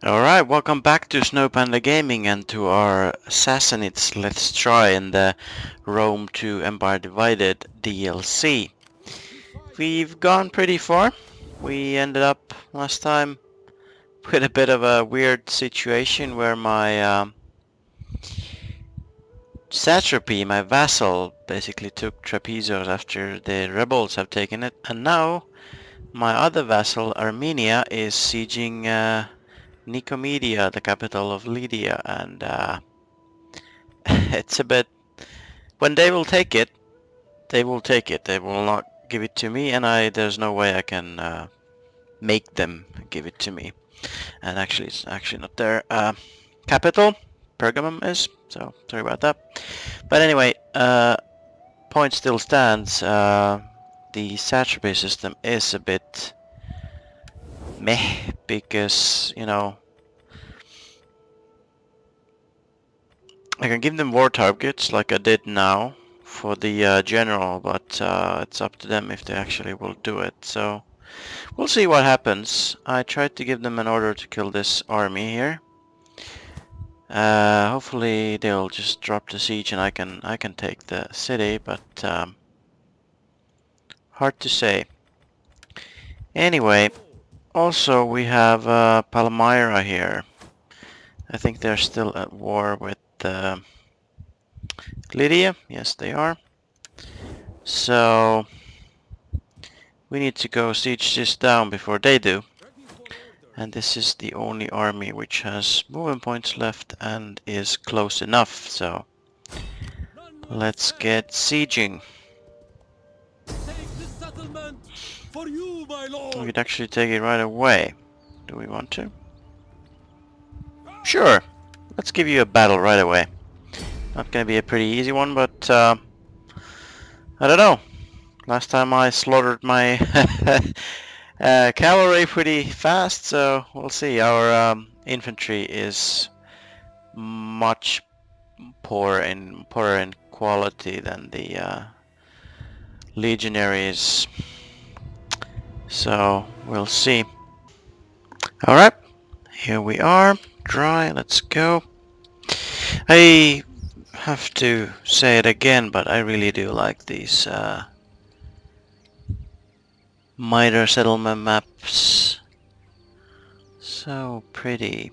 Alright, welcome back to Panda Gaming and to our Sassanids Let's Try in the Rome to Empire Divided DLC. We've gone pretty far. We ended up last time with a bit of a weird situation where my satrapy, my vassal, basically took Trapezos after the rebels have taken it, and now my other vassal, Armenia, is sieging Nicomedia, the capital of Lydia, and it's a bit... When they will take it, they will take it. They will not give it to me, and there's no way I can make them give it to me. And actually, it's actually not their capital. Pergamum is, so sorry about that. But anyway, point still stands. The satrapy system is a bit meh because, you know, I can give them war targets like I did now for the general, but it's up to them if they actually will do it. So we'll see what happens. I tried to give them an order to kill this army here. Hopefully they'll just drop the siege and I can take the city, but hard to say. Anyway, also we have Palmyra here. I think they're still at war with Lydia. Yes, they are. So we need to go siege this down before they do. And this is the only army which has movement points left and is close enough, so let's get sieging. We could actually take it right away. Do we want to? Sure. Let's give you a battle right away. Not gonna be a pretty easy one, but I don't know. Last time I slaughtered my cavalry pretty fast, so we'll see. Our infantry is much poorer in quality than the legionaries, so we'll see. Alright, here we are. Dry, let's go. I have to say it again, but I really do like these minor settlement maps. So pretty.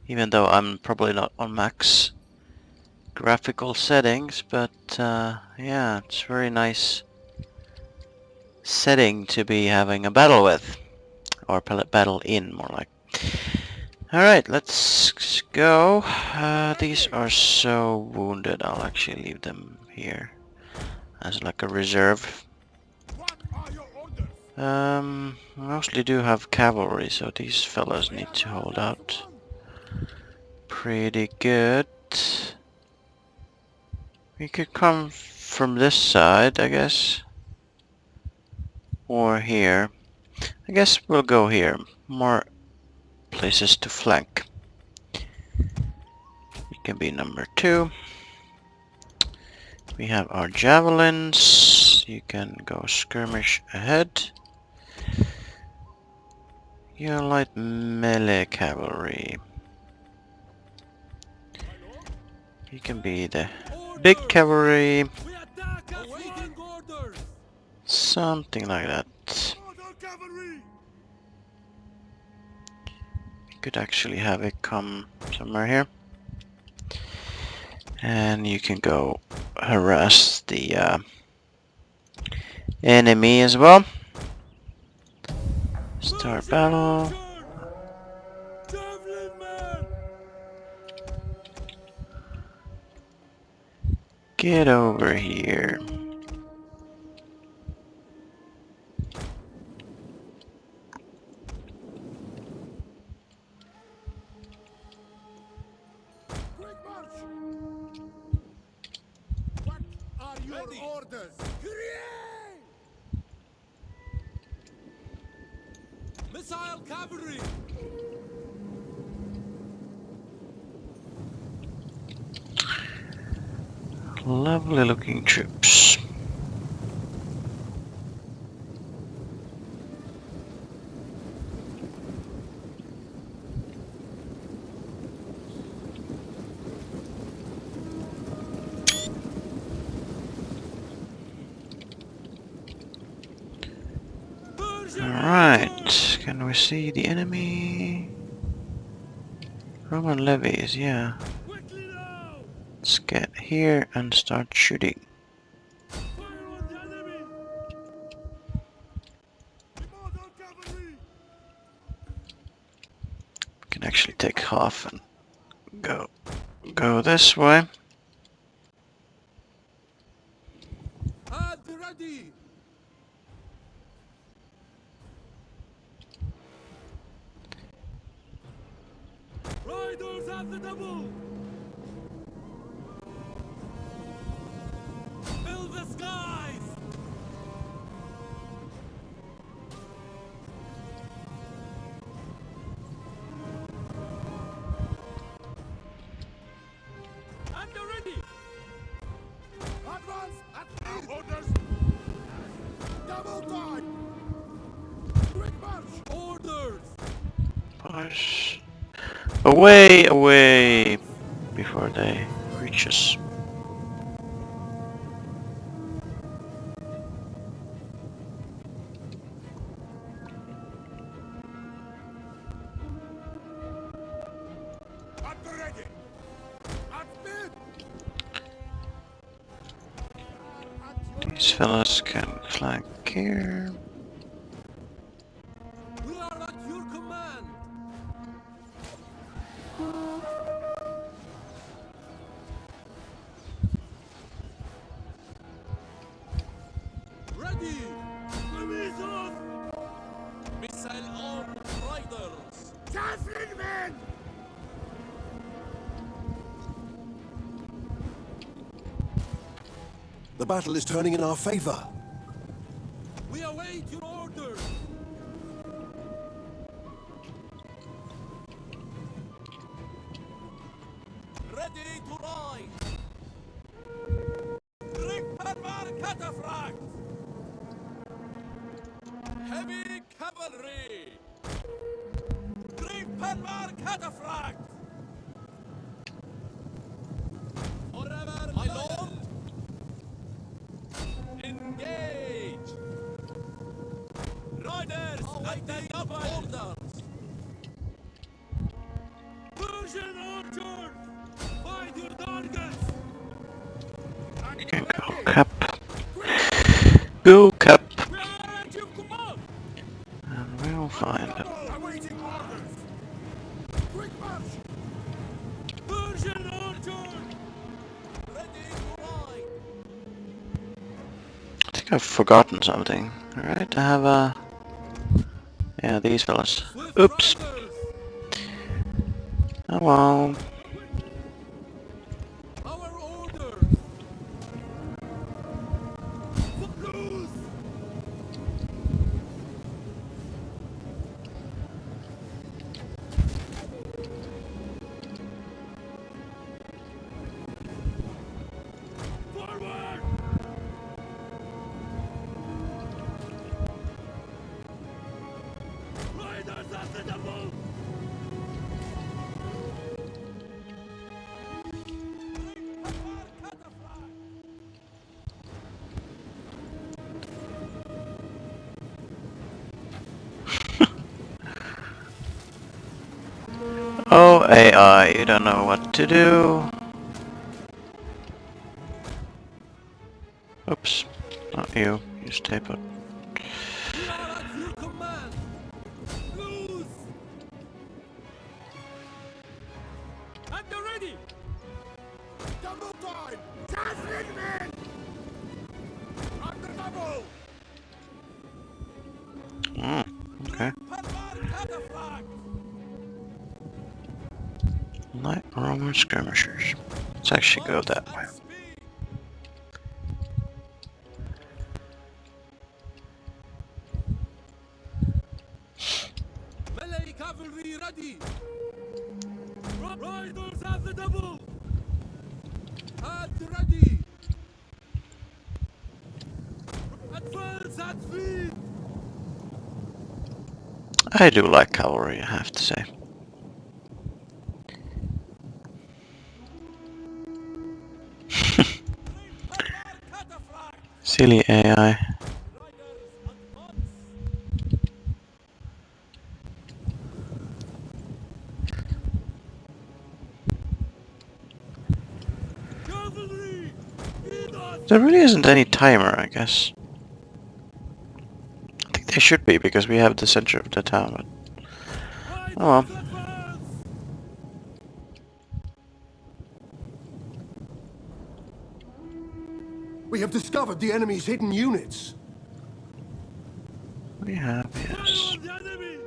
Even though I'm probably not on max graphical settings, but yeah, it's very nice setting to be having a battle with, or battle in, more like. Alright, let's go. These are so wounded, I'll actually leave them here as like a reserve. Mostly do have cavalry, so these fellas need to hold out pretty good. We could come from this side, I guess, or here. I guess we'll go here. More places to flank. You can be number 2. We have our javelins. You can go skirmish ahead. Your light melee cavalry. You can be the big cavalry. Something like that. You could actually have it come somewhere here. And you can go harass the enemy as well. Start battle. Get over here. Orders. Missile cavalry. Lovely looking troops. Alright, can we see the enemy? Roman levies, yeah. Quickly now! Let's get here and start shooting. Fire on the enemy! Immortal cavalry! Can actually take half and go this way. At the ready! Riders at the double! Fill the skies! At the ready! Advance at our orders! Double time! Quick march! Orders! Push. Away, away! Before they reach us. At the ready! At mid! These fellas can flank here. We are at your command! Ready! Missiles! Missile armed riders! Javelin men! The battle is turning in our favor. We await your orders! Ready to ride! Ripperbar cataphract! Heavy cavalry! Ripperbar cataphract! Forever, my lord! Engage! Riders at the double orders! Persian archers! Find your targets! You can go cap. Go cap. We are at your command! And we'll find them. Awaiting orders! Quick march! Persian archers! Ready to ride! I think I've forgotten something. Alright, I have a... Yeah, these fellas. Swift Oops. riders! Oh well. Our orders! Footloose! Forward! Riders at the double! Oh AI, you don't know what to do. Oops. Not you. You stay put. We are at your command! Loose! At the ready! Double time! Javelin men! At the double! Okay. Light Roman skirmishers. Let's actually go that way. Melee cavalry ready! Riders at the double! At ready! Advance at speed! I do like cavalry, I have to say. Silly AI. Riders advance! There really isn't any timer, I guess. I think there should be, because we have the center of the town, but... Oh well. Riders advance! We have discovered the enemy's hidden units. We have, Fire yes. on the enemy!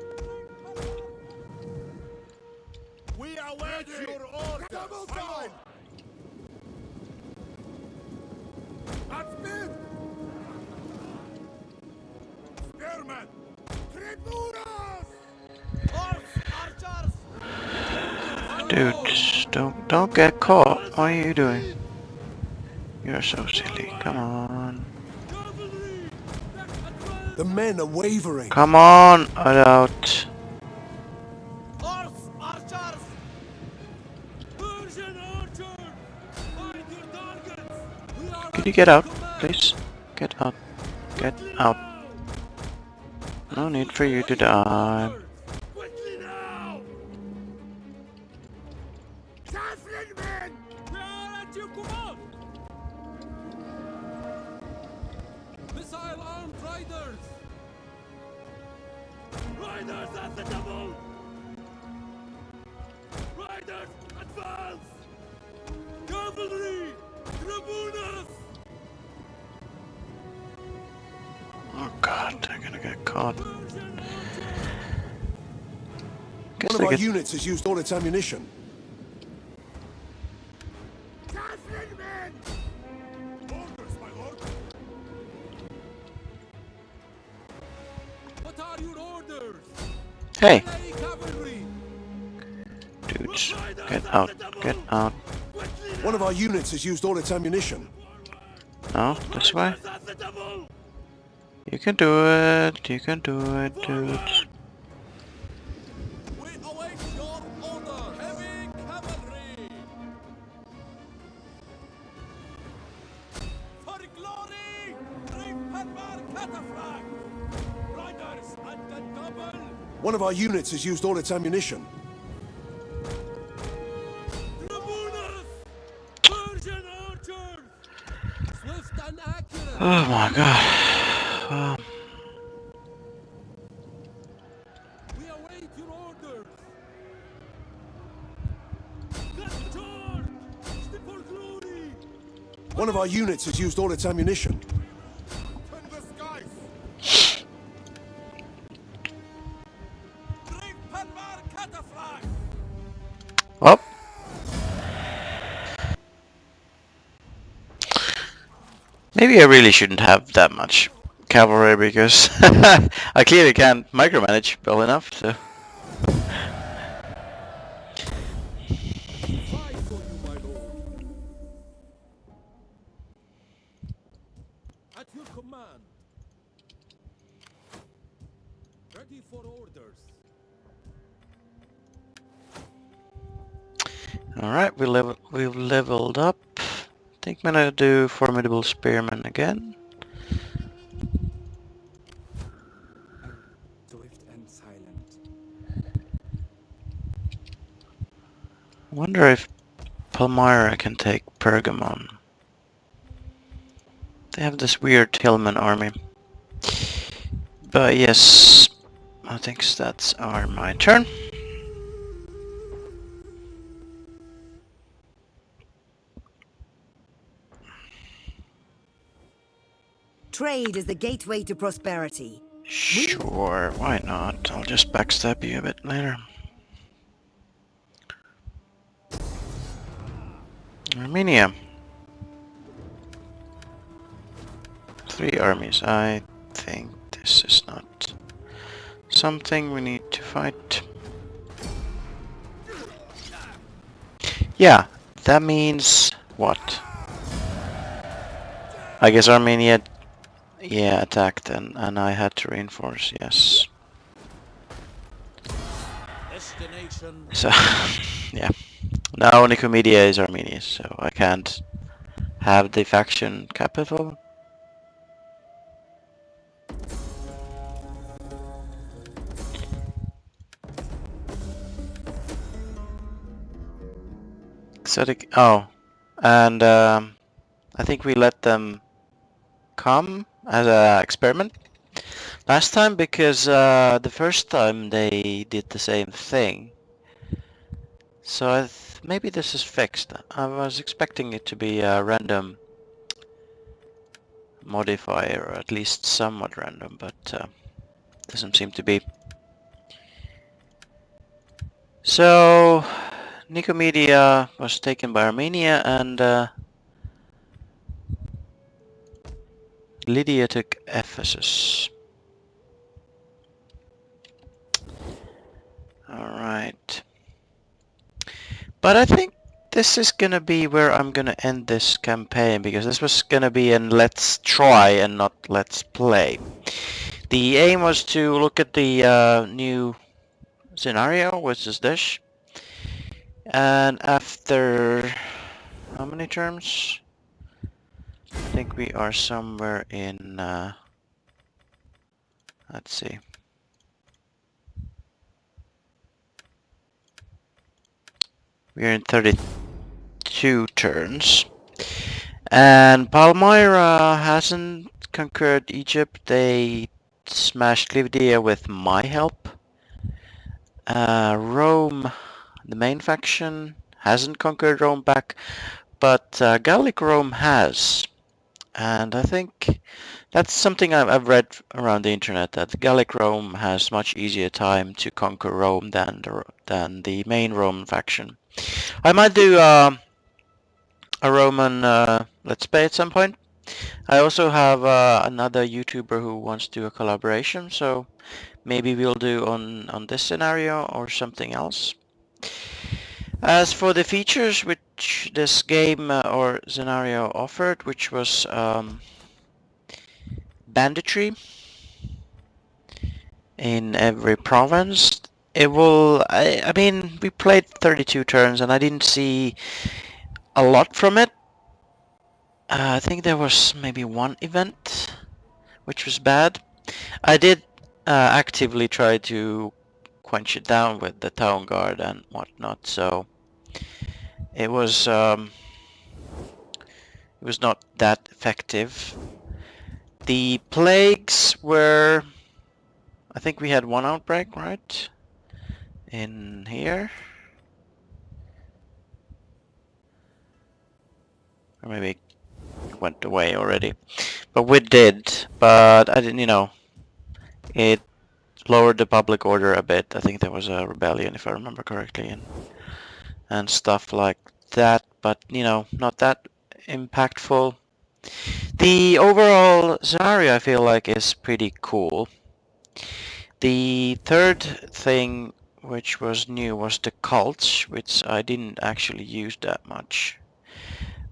We await your orders! Double time! At speed! Spearmen! Tribunas! Horse archers! Dudes, don't get caught. What are you doing? You're so silly. Come on. Cavalry! Advance! The men are wavering. Come on, out. Horse archers! Persian archers! Find your targets! We are Can you at get your out, command. please? Get out. Get Quickly out. now! No need for you to die. Quickly now! Chancellor men! We are at your command! Missile armed riders! Riders at the double! Riders advance! Cavalry! Tribunas! Oh god, they're gonna get caught. Persian archers! Guess One of they our get... units has used all its ammunition. Chancellor men! Orders, my lord! What are your orders? Hey, Melee cavalry! dudes, get out. Get out. Quickly now! One of our units has used all its ammunition. No, this way. Riders at the double! You can do it. You can do it, dudes. We await your order! Heavy cavalry! For glory! Bring Panda cataphrag! Riders at the double! One of our units has used all its ammunition. Tribunas! Persian archers! Swift and accurate! Oh my god. We await your orders! Get charged! For glory! One of our units has used all its ammunition. Open the skies! Bring Panvar cataphrag! Well. Maybe I really shouldn't have that much cavalry, because I clearly can't micromanage well enough, so... Fight for you, my lord! At your command! Ready for orders! Alright, we've leveled up. I think I'm gonna do Formidable Spearman again. Swift and silent. I wonder if Palmyra can take Pergamon. They have this weird Hillman army. But yes, I think that's my turn. Trade is the gateway to prosperity. Sure, why not? I'll just backstab you a bit later. Armenia. 3 armies. I think this is not something we need to fight. Yeah, that means what? I guess Armenia, yeah, attacked and I had to reinforce, yes. Destination. So, yeah. Now Nicomedia is Armenia, so I can't have the faction capital. Exotic, oh, and I think we let them come as an experiment last time because the first time they did the same thing. So maybe this is fixed. I was expecting it to be a random modifier, or at least somewhat random, but doesn't seem to be. So Nicomedia was taken by Armenia and Lydia took Ephesus. Alright. But I think this is gonna be where I'm gonna end this campaign, because this was gonna be an let's try and not let's play. The aim was to look at the new scenario, which is this. And after how many terms? I think we are somewhere in let's see. We are in 32 turns. And Palmyra hasn't conquered Egypt. They smashed Lydia with my help. Rome, the main faction, hasn't conquered Rome back, but Gallic Rome has. And I think that's something I've read around the internet, that Gallic Rome has much easier time to conquer Rome than the main Roman faction. I might do a Roman Let's Play at some point. I also have another YouTuber who wants to do a collaboration, so maybe we'll do on this scenario or something else. As for the features which this game or scenario offered, which was banditry in every province, it will, I mean, we played 32 turns and I didn't see a lot from it. I think there was maybe one event which was bad. I did actively try to quench it down with the town guard and whatnot, so it was not that effective. The plagues were, I think we had one outbreak, right? In here. Or maybe it went away already. But we did, but I didn't, it lowered the public order a bit. I think there was a rebellion, if I remember correctly, and stuff like that, but, not that impactful. The overall scenario, I feel like, is pretty cool. The third thing which was new was the cults, which I didn't actually use that much.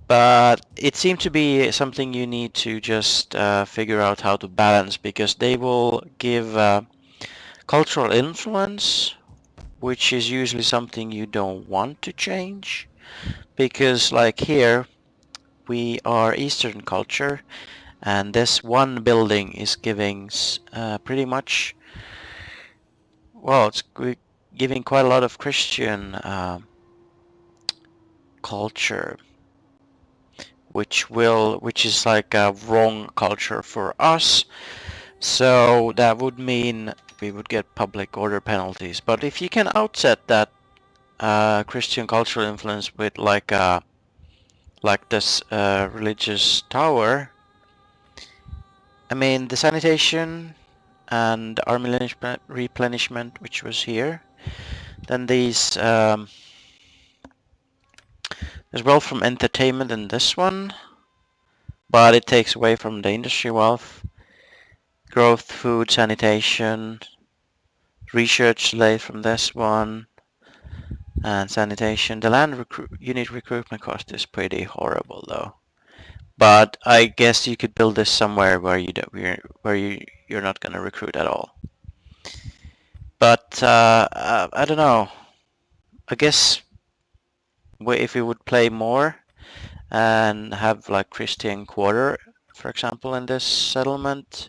But it seemed to be something you need to just figure out how to balance, because they will give cultural influence, which is usually something you don't want to change. Because like here, we are Eastern culture, and this one building is giving pretty much, well, it's giving quite a lot of Christian culture, which is like a wrong culture for us. So that would mean we would get public order penalties. But if you can outset that Christian cultural influence with like this religious tower, I mean the sanitation and army replenishment, which was here, then these there's wealth from entertainment in this one, but it takes away from the industry wealth. Growth, food, sanitation, research late from this one, and sanitation. The land unit recruitment cost is pretty horrible though. But I guess you could build this somewhere where you're not gonna recruit at all. But I don't know. I guess if we would play more and have like Christian Quarter, for example, in this settlement,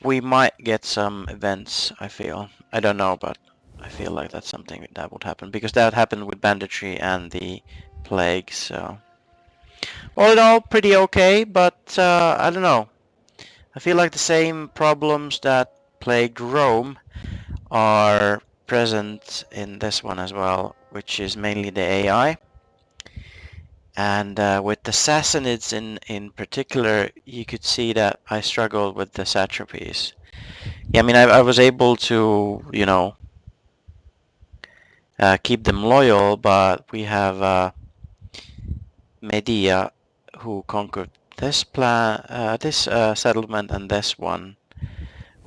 we might get some events, I feel. I don't know, but I feel like that's something that would happen, because that happened with banditry and the plague, so All in all, pretty okay, but I don't know. I feel like the same problems that plagued Rome are present in this one as well, which is mainly the AI. And with the Sassanids in particular, you could see that I struggled with the satrapies. Yeah, I mean, I was able to, you know, keep them loyal, but we have Medea who conquered this settlement and this one,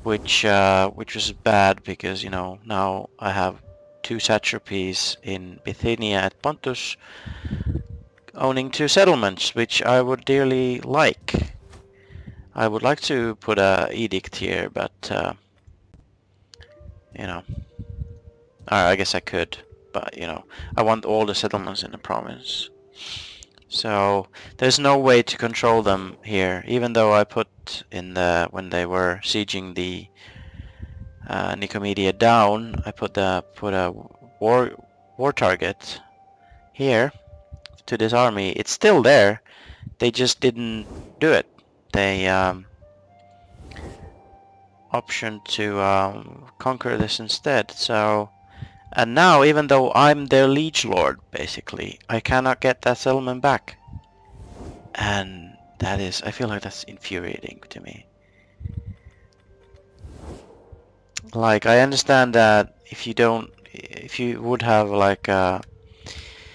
which was bad because, you know, now I have two satrapies in Bithynia at Pontus owning two settlements, which I would dearly like. I would like to put a edict here, but you know, I guess I could, but you know, I want all the settlements in the province. So there's no way to control them here, even though I put in the when they were sieging the Nicomedia down, I put a war target here to this army. It's still there. They just didn't do it. They option to conquer this instead. So, and now even though I'm their liege lord, basically, I cannot get that settlement back, and that is, I feel like that's infuriating to me. Like, I understand that if you would have like a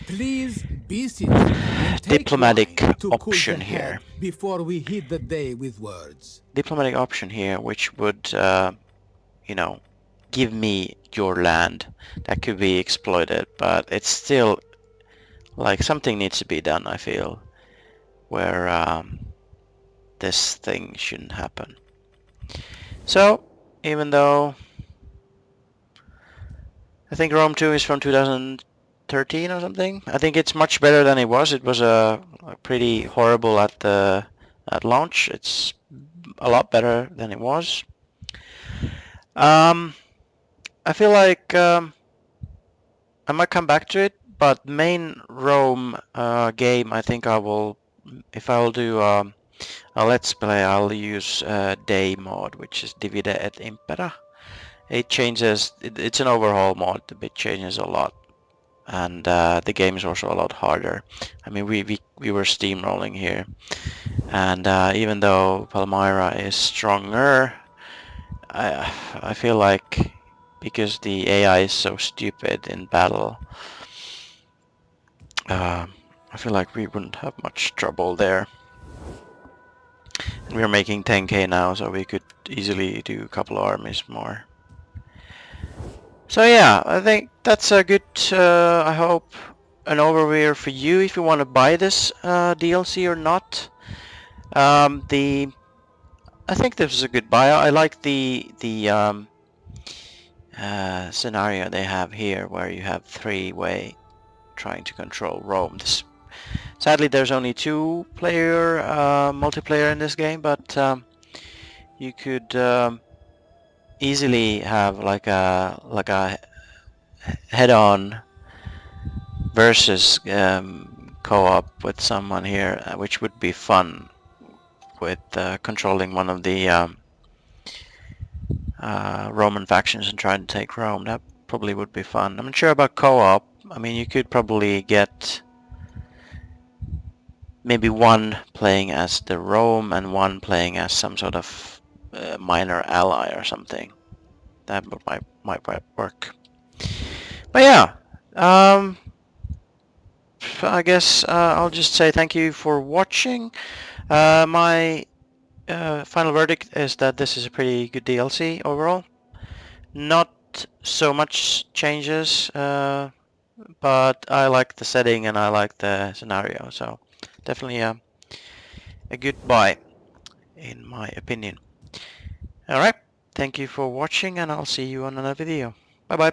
Please be seated and take diplomatic wine to cool option the here. head before we hit the day with words. Diplomatic option here, which would, you know, give me your land that could be exploited, but it's still like something needs to be done, I feel, where this thing shouldn't happen. So, even though I think Rome 2 is from 2013 or something, I think it's much better than it was. It was pretty horrible at launch. It's a lot better than it was. I feel like I might come back to it, but main Rome game, I think I will, if I will do a let's play, I'll use day mod, which is Divide et Impera. It changes, it's an overhaul mod, it changes a lot, and the game is also a lot harder. I mean, we were steamrolling here, and even though Palmyra is stronger, I feel like because the AI is so stupid in battle, I feel like we wouldn't have much trouble there. And we're making 10k now, so we could easily do a couple of armies more. So yeah, I think that's a good, I hope, an overview for you if you want to buy this DLC or not. I think this is a good buy. I like the scenario they have here, where you have three-way trying to control Rome. Sadly, there's only two-player multiplayer in this game, but you could easily have like a head-on versus co-op with someone here, which would be fun with controlling one of the Roman factions and trying to take Rome. That probably would be fun. I'm not sure about co-op. I mean, you could probably get maybe one playing as the Rome and one playing as some sort of minor ally or something. That might work. But yeah, I guess I'll just say thank you for watching. My final verdict is that this is a pretty good DLC overall. Not so much changes, but I like the setting and I like the scenario, so definitely a good buy in my opinion. Alright, thank you for watching and I'll see you on another video. Bye bye.